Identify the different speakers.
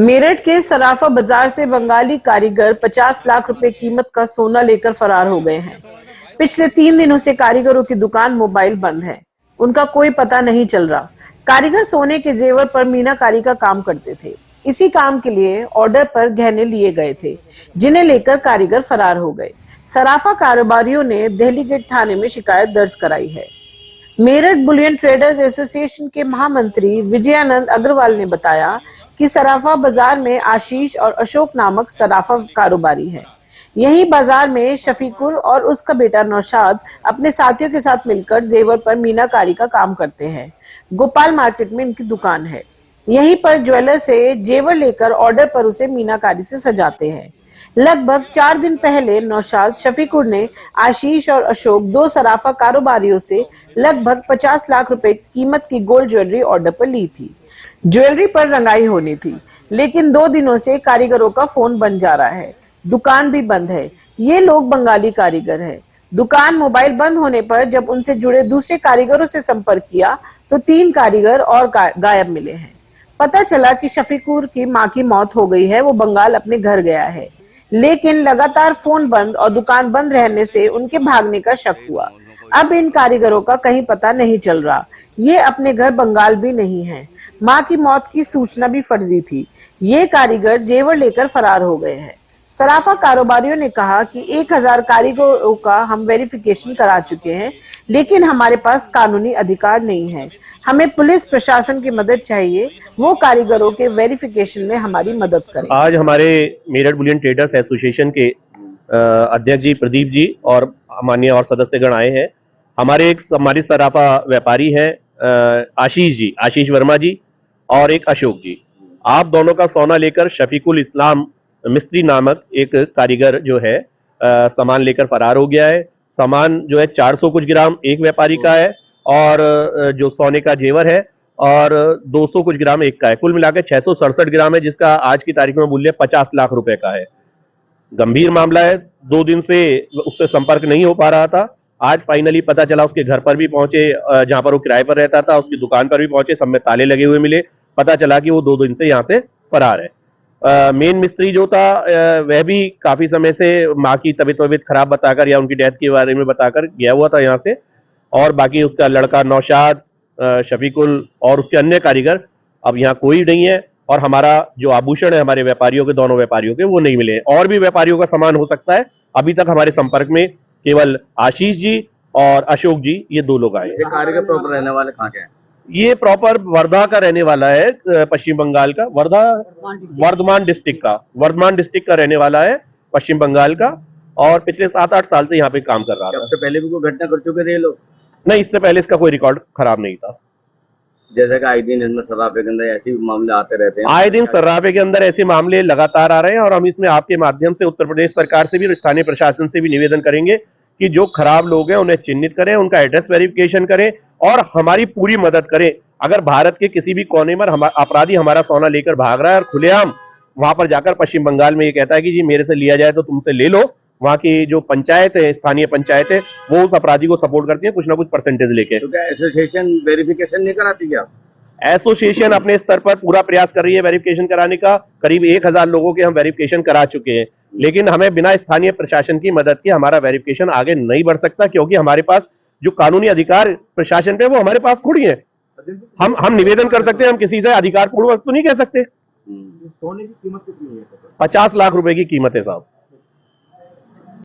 Speaker 1: मेरठ के सराफा बाजार से बंगाली कारीगर 50 लाख रुपए कीमत का सोना लेकर फरार हो गए हैं। पिछले 3 दिनों से कारीगरों की दुकान मोबाइल बंद है। उनका कोई पता नहीं चल रहा। कारीगर सोने के जेवर पर मीनाकारी का काम करते थे। इसी काम के लिए ऑर्डर पर गहने लिए गए थे, जिन्हें लेकर कारीगर फरार हो गए। सराफा कारोबारियों ने दिल्ली गेट थाने में शिकायत दर्ज कराई है। मेरठ बुलियन ट्रेडर्स एसोसिएशन के महामंत्री विजयानंद अग्रवाल ने बताया कि सराफा बाजार में आशीष और अशोक नामक सराफा कारोबारी हैं। यही बाजार में शफीकुर और उसका बेटा नौशाद अपने साथियों के साथ मिलकर जेवर पर मीनाकारी का काम करते हैं। गोपाल मार्केट में इनकी दुकान है। यहीं पर ज्वेलर से जेवर लेकर ऑर्डर पर उसे मीनाकारी से सजाते हैं। लगभग 4 दिन पहले नौशाद, शफीकुर ने आशीष और अशोक, 2 सराफा कारोबारियों से लगभग 50 लाख रुपए कीमत की गोल्ड ज्वेलरी ऑर्डर पर ली थी। ज्वेलरी पर रंगाई होनी थी, लेकिन 2 दिनों से कारीगरों का फोन बंद जा रहा है। दुकान भी बंद है। ये लोग बंगाली कारीगर हैं। दुकान मोबाइल बंद होने पर जब उनसे जुड़े दूसरे कारीगरों से संपर्क किया तो 3 कारीगर और गायब मिले हैं। पता चला कि शफीकुर की मां की मौत हो गई है। वो बंगाल अपने घर गया है, लेकिन लगातार फोन बंद और दुकान बंद रहने से उनके भागने का शक हुआ। अब इन कारीगरों का कहीं पता नहीं चल रहा। ये अपने घर बंगाल भी नहीं है। मां की मौत की सूचना भी फर्जी थी। ये कारीगर जेवर लेकर फरार हो गए हैं। सराफा कारोबारियों ने कहा कि 1000 कारीगरों का हम वेरिफिकेशन करा चुके हैं, लेकिन हमारे पास कानूनी अधिकार नहीं है। हमें पुलिस प्रशासन की मदद चाहिए। वो कारीगरों के वेरिफिकेशन में हमारी मदद करें।
Speaker 2: आज हमारे मेरठ बुलियन ट्रेडर्स एसोसिएशन के अध्यक्ष जी प्रदीप जी और माननीय और सदस्यगण आए हैं। हमारी सराफा व्यापारी है आशीष जी, आशीष वर्मा जी और एक अशोक जी। आप दोनों का सोना लेकर शफीकुल इस्लाम मिस्त्री नामक एक कारीगर जो है सामान लेकर फरार हो गया है। सामान जो है 400 कुछ ग्राम एक व्यापारी का है और जो सोने का जेवर है और 200 कुछ ग्राम एक का है। कुल मिलाकर 667 ग्राम है, जिसका आज की तारीख में मूल्य 50 लाख रुपए का है। गंभीर मामला है। 2 दिन से उससे संपर्क नहीं हो पा रहा था। आज फाइनली पता चला। उसके घर पर भी पहुंचे, जहां पर वो किराए पर रहता था, उसकी दुकान पर भी पहुंचे। सब में ताले लगे हुए मिले। पता चला कि वो 2 दिन से यहाँ से फरार है। मेन मिस्त्री जो था वह भी काफी समय से माँ की तबीयत खराब बताकर या उनकी डेथ के बारे में बताकर गया हुआ था यहाँ से। और बाकी उसका लड़का नौशाद, शफीकुल और उसके अन्य कारीगर अब यहाँ कोई नहीं है। और हमारा जो आभूषण है हमारे व्यापारियों के, दोनों व्यापारियों के, वो नहीं मिले। और भी व्यापारियों का सामान हो सकता है। अभी तक हमारे संपर्क में केवल आशीष जी और अशोक जी, ये 2 लोग आए।
Speaker 3: कारीगर प्रॉपर रहने वाले कहाँ के हैं?
Speaker 2: ये प्रॉपर वर्धा का रहने वाला है, पश्चिम बंगाल का, वर्धमान डिस्ट्रिक्ट का रहने वाला है, पश्चिम बंगाल का। और पिछले 7-8 साल से यहाँ पे काम कर रहा था।
Speaker 3: इससे पहले भी कोई घटना कर चुके थे ये लोग?
Speaker 2: नहीं, इससे पहले इसका कोई रिकॉर्ड खराब नहीं था।
Speaker 3: जैसे कि आए दिन इसमें सराफे के अंदर ऐसे मामले आते रहते हैं।
Speaker 2: आए दिन सराफे के अंदर ऐसे मामले लगातार आ रहे हैं और हम इसमें आपके माध्यम से उत्तर प्रदेश सरकार से भी, स्थानीय प्रशासन से भी निवेदन करेंगे कि जो खराब लोग हैं उन्हें चिन्हित करें, उनका एड्रेस वेरिफिकेशन करें और हमारी पूरी मदद करें। अगर भारत के किसी भी कोने में अपराधी हमारा सोना लेकर भाग रहा है और खुलेआम वहां पर जाकर पश्चिम बंगाल में ये कहता है कि जी मेरे से लिया जाए तो तुमसे ले लो, वहां की जो पंचायत है, स्थानीय पंचायत है, वो उस अपराधी को सपोर्ट करती है कुछ ना कुछ परसेंटेज लेके।
Speaker 3: तो क्या एसोसिएशन वेरिफिकेशन नहीं कराती क्या?
Speaker 2: एसोसिएशन अपने स्तर पर पूरा प्रयास कर रही है वेरिफिकेशन कराने का। करीब 1000 लोगों के हम वेरिफिकेशन करा चुके हैं, लेकिन हमें बिना स्थानीय प्रशासन की मदद के हमारा वेरिफिकेशन आगे नहीं बढ़ सकता, क्योंकि हमारे पास जो कानूनी अधिकार प्रशासन पे वो हमारे पास थोड़ी है। हम निवेदन कर सकते हैं, हम किसी से अधिकार पूर्वक तो नहीं कह सकते।
Speaker 3: सोने की कीमत कितनी है?
Speaker 2: 50 लाख रुपए की कीमत है साहब।